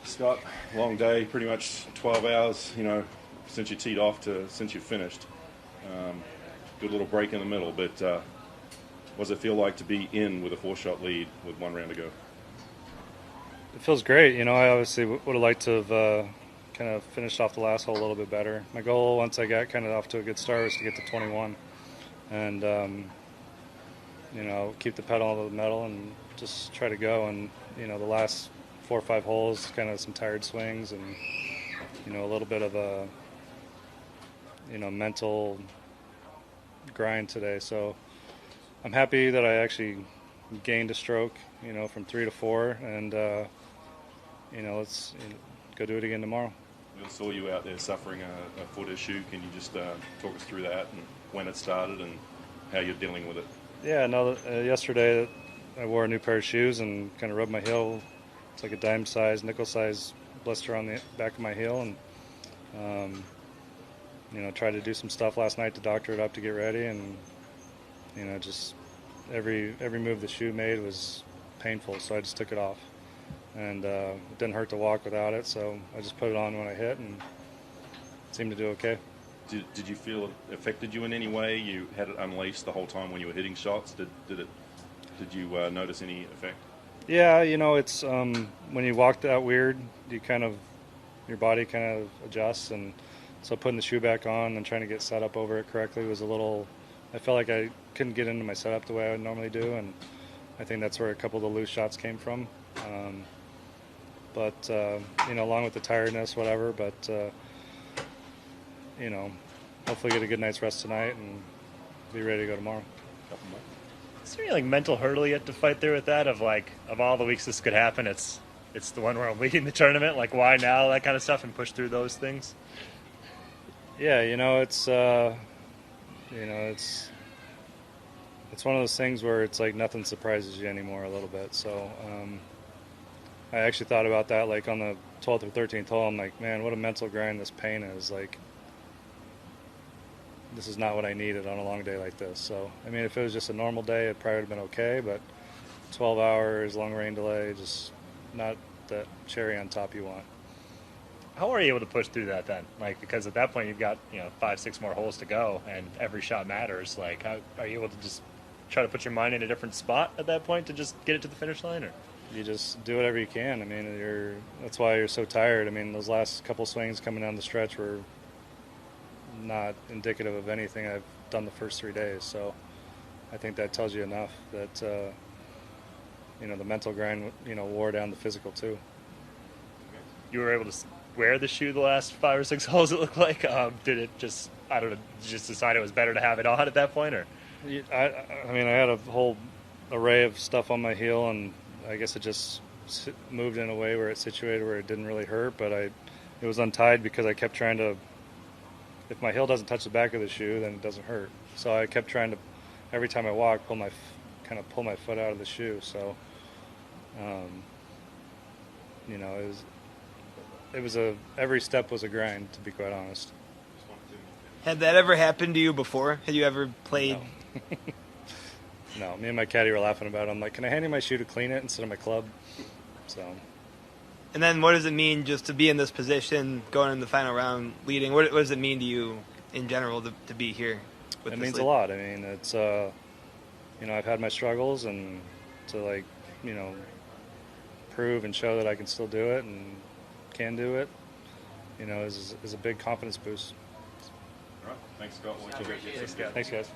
Scott, long day, pretty much 12 hours, since you teed off to since you finished. Good little break in the middle, but what does it feel like to be in with a 4-shot lead with 1 round to go? It feels great. I obviously would have liked to have kind of finished off the last hole a little bit better. My goal, once I got kind of off to a good start, was to get to 21 and, keep the pedal to the metal and just try to go. And, the last 4 or 5 holes, kind of some tired swings and, a little bit of a, mental grind today. So I'm happy that I actually gained a stroke, from 3 to 4, and let's go do it again tomorrow. I saw you out there suffering a foot issue. Can you just talk us through that and when it started and how you're dealing with it? Yeah, no. Yesterday I wore a new pair of shoes and kind of rubbed my heel. It's like a dime-size, nickel-size blister on the back of my heel, and tried to do some stuff last night to doctor it up to get ready, and just every move the shoe made was painful, so I just took it off. And it didn't hurt to walk without it, so I just put it on when I hit, and it seemed to do okay. Did you feel it affected you in any way? You had it unlaced the whole time when you were hitting shots. Did you notice any effect? Yeah, it's when you walk that weird, your body kind of adjusts, and so putting the shoe back on and trying to get set up over it correctly was a little. I felt like I couldn't get into my setup the way I would normally do, and I think that's where a couple of the loose shots came from. But along with the tiredness, whatever. But hopefully get a good night's rest tonight and be ready to go tomorrow. Is there any mental hurdle yet to fight through with that? Of all the weeks this could happen, it's the one where I'm leading the tournament. Why now? That kind of stuff, and push through those things. Yeah, it's one of those things where it's like nothing surprises you anymore a little bit. So I actually thought about that on the 12th or 13th hole. I'm like, man, what a mental grind this pain is. This is not what I needed on a long day like this. So, if it was just a normal day, it probably would have been okay, but 12 hours, long rain delay, just not the cherry on top you want. How are you able to push through that then? Because at that point you've got 5-6 more holes to go, and every shot matters. How are you able to just try to put your mind in a different spot at that point to just get it to the finish line? Or you just do whatever you can. That's why you're so tired. Those last couple swings coming down the stretch were not indicative of anything I've done the first 3 days. So I think that tells you enough that the mental grind wore down the physical too. You were able to wear the shoe the last 5 or 6 holes, it looked like. Did it just, I don't know, just decide it was better to have it on at that point? Or I had a whole array of stuff on my heel, and I guess it just moved in a way where it situated where it didn't really hurt, but it was untied because I kept trying to, if my heel doesn't touch the back of the shoe, then it doesn't hurt. So I kept trying to, every time I walk, pull my foot out of the shoe. So, every step was a grind, to be quite honest. Had that ever happened to you before? Had you ever played? No. No, me and my caddy were laughing about it. I'm like, can I hand you my shoe to clean it instead of my club? So. And then what does it mean just to be in this position, going in the final round, leading? What does it mean to you in general to be here? It means a lot. It's, I've had my struggles, and to prove and show that I can still do it and can do it, is a big confidence boost. All right. Thanks, Scott. Thanks, guys.